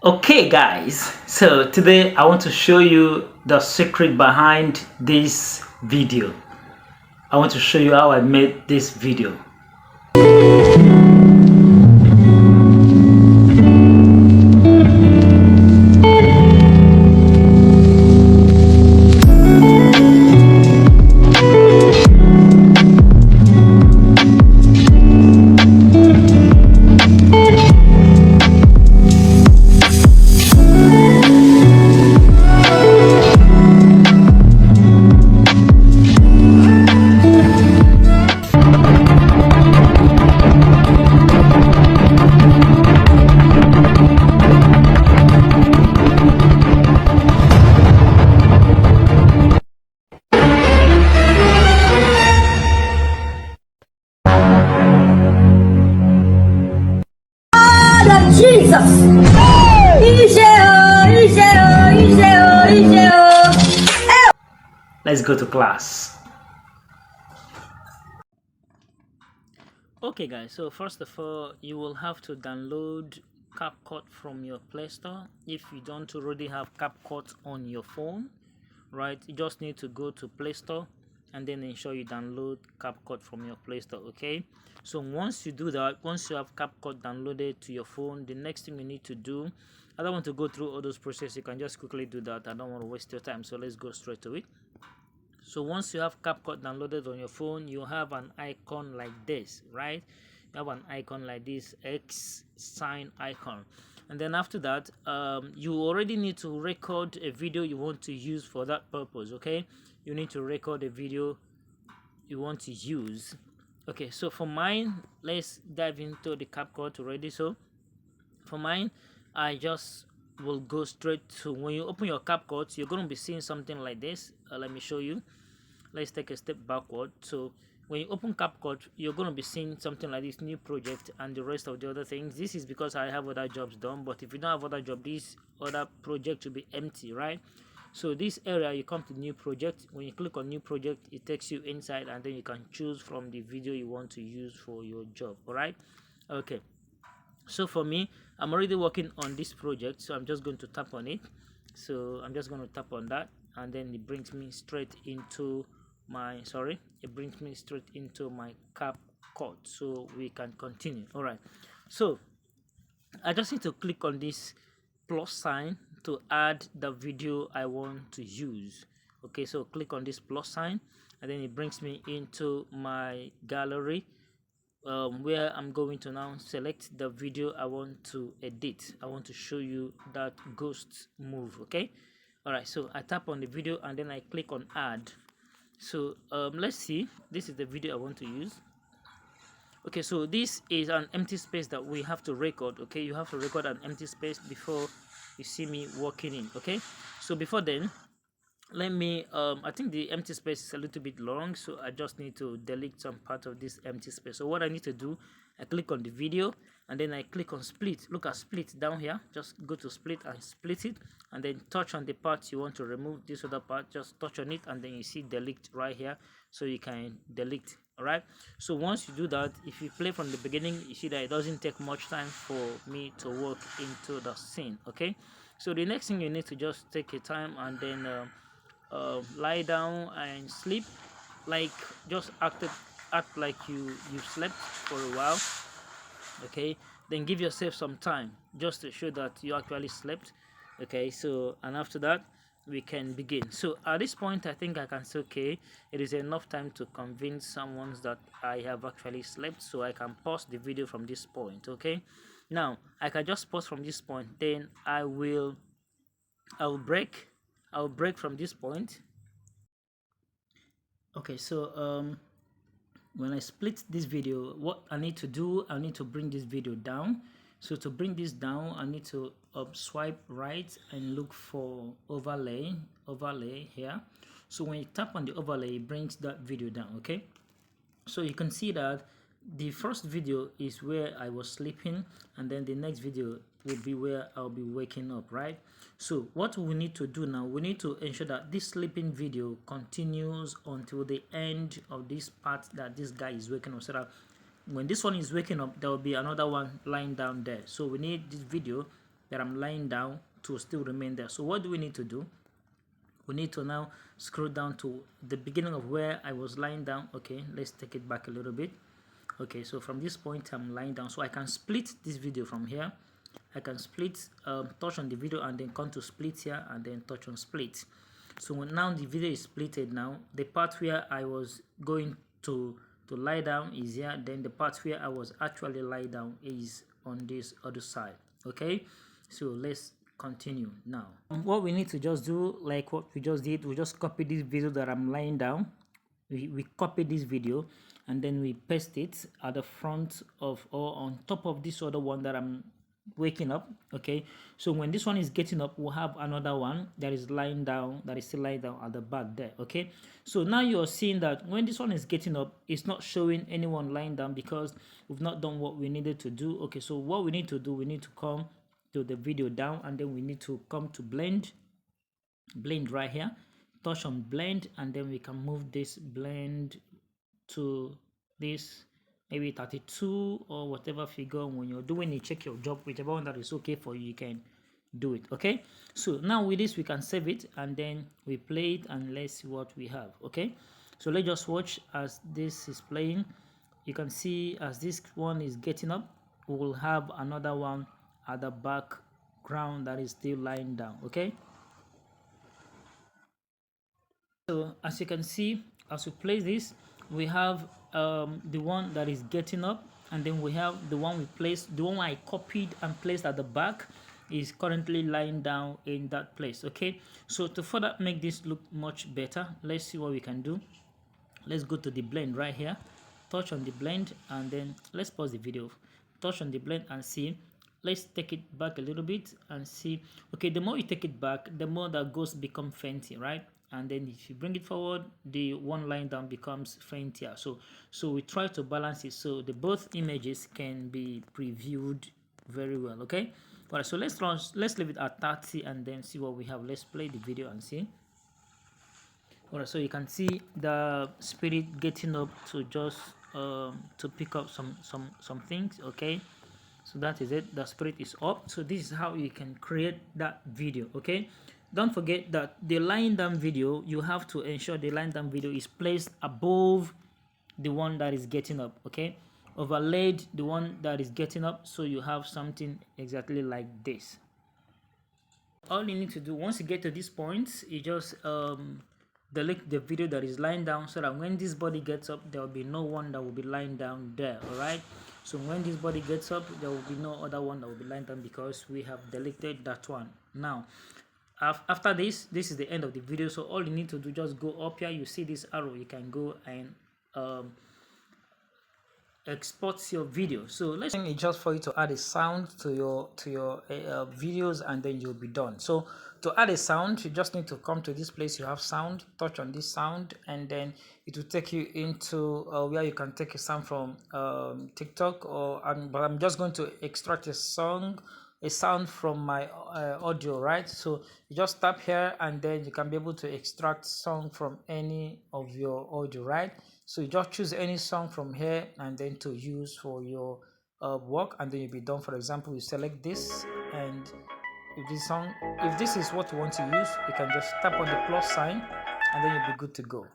Okay guys, so today I want to show you the secret behind this video. I want to show you how I made this video. Jesus! Let's go to class. Okay guys, so first of all you will have to download CapCut from your Play Store. If you don't already have CapCut on your phone, right, you just need to go to Play Store and then ensure you download CapCut from your Play Store. Okay, so once you do that, once you have CapCut downloaded to your phone, the next thing you need to do, I don't want to go through all those processes, you can just quickly do that. I don't want to waste your time, so let's go straight to it. So once you have CapCut downloaded on your phone, you have an icon like this, right? You have an icon like this X sign icon, and then after that you already need to record a video you want to use for that purpose. Okay, you need to record a video you want to use. Okay, so for mine, let's dive into the CapCut already. So for mine, I just will go straight to, when you open your CapCut, you're going to be seeing something like this. Let me show you. Let's take a step backward. So when you open CapCut, you're going to be seeing something like this, new project, and the rest of the other things. This is because I have other jobs done, but if you don't have other job, this other project will be empty, right? So this area, you come to new project. When you click on new project, it takes you inside, and then you can choose from the video you want to use for your job. All right, okay. So for me, I'm already working on this project, so I'm just going to tap on it. So I'm just going to tap on that, and then it brings me straight into my CapCut, so we can continue. All right, so I just need to click on this plus sign to add the video I want to use. Okay, so click on this plus sign, and then it brings me into my gallery, where I'm going to now select the video I want to edit. I want to show you that ghost move. Okay, all right, so I tap on the video and then I click on add. So let's see, this is the video I want to use. Okay, so this is an empty space that we have to record. Okay, you have to record an empty space before you see me walking in. Okay, so before then, let me I think the empty space is a little bit long, so I just need to delete some part of this empty space. So what I need to do, I click on the video and then I click on split. Look at split down here, just go to split and split it, and then touch on the part you want to remove. This other part, just touch on it, and then you see delete right here, so you can delete. All right, so once you do that, if you play from the beginning, you see that it doesn't take much time for me to work into the scene. Okay, so the next thing, you need to just take your time and then lie down and sleep, like just act like you slept for a while. Okay, then give yourself some time just to show that you actually slept. Okay, so and after that we can begin. So at this point, I think I can say, okay, it is enough time to convince someone that I have actually slept, so I can pause the video from this point. Okay, now I can just pause from this point, then I'll break from this point. Okay, so when I split this video, what I need to do, I need to bring this video down. So to bring this down, I need to swipe right and look for overlay here. So when you tap on the overlay, it brings that video down. Okay, so you can see that the first video is where I was sleeping, and then the next video will be where I'll be waking up, right? So what we need to do now, we need to ensure that this sleeping video continues until the end of this part that this guy is waking up, so that when this one is waking up, there will be another one lying down there. So we need this video that I'm lying down to still remain there. So what do we need to do? We need to now scroll down to the beginning of where I was lying down. Okay, let's take it back a little bit. Okay, so from this point I'm lying down, so I can split this video from here. I can split, touch on the video and then come to split here and then touch on split. So now the video is splitted. Now the part where I was going to lie down is here, then the part where I was actually lie down is on this other side. Okay, so let's continue now. What we need to just do, like what we just did, we just copy this video that I'm lying down. We copy this video and then we paste it at the front of or on top of this other one that I'm waking up. Okay, so when this one is getting up, we'll have another one that is lying down, that is still lying down at the back there. Okay, so now you're seeing that when this one is getting up, it's not showing anyone lying down because we've not done what we needed to do. Okay, so what we need to do, we need to come to the video down and then we need to come to blend right here, touch on blend, and then we can move this blend to this maybe 32 or whatever figure. When you're doing it, check your job, whichever one that is okay for you, you can do it. Okay, so now with this we can save it and then we play it and let's see what we have. Okay, so let's just watch as this is playing. You can see as this one is getting up, we will have another one at the background that is still lying down. Okay, so as you can see, as we play this, we have the one that is getting up, and then we have the one we placed, the one I copied and placed at the back is currently lying down in that place. Okay, so to further make this look much better, let's see what we can do. Let's go to the blend right here, touch on the blend, and then let's pause the video, touch on the blend and see. Let's take it back a little bit and see. Okay, the more you take it back, the more that ghosts become fainty, right? And then if you bring it forward, the one line down becomes faintier. So we try to balance it so the both images can be previewed very well. Okay, all right, so let's leave it at 30 and then see what we have. Let's play the video and see. All right, so you can see the spirit getting up to just to pick up some things. Okay, so that is it, the spirit is up. So this is how you can create that video. Okay, don't forget that the lying down video, you have to ensure the lying down video is placed above the one that is getting up. Okay, overlaid the one that is getting up, so you have something exactly like this. All you need to do once you get to this point, you just delete the video that is lying down, so that when this body gets up, there will be no one that will be lying down there. All right, so when this body gets up, there will be no other one that will be lying down because we have deleted that one. Now after this is the end of the video. So all you need to do, just go up here, you see this arrow, you can go and export your video. So let's say it's just for you to add a sound to your videos and then you'll be done. So to add a sound, you just need to come to this place, you have sound, touch on this sound, and then it will take you into where you can take a sound from TikTok or but I'm just going to extract a sound from my audio, right? So you just tap here and then you can be able to extract song from any of your audio, right? So you just choose any song from here and then to use for your work, and then you'll be done. For example, you select this, and if this is what you want to use, you can just tap on the plus sign and then you'll be good to go.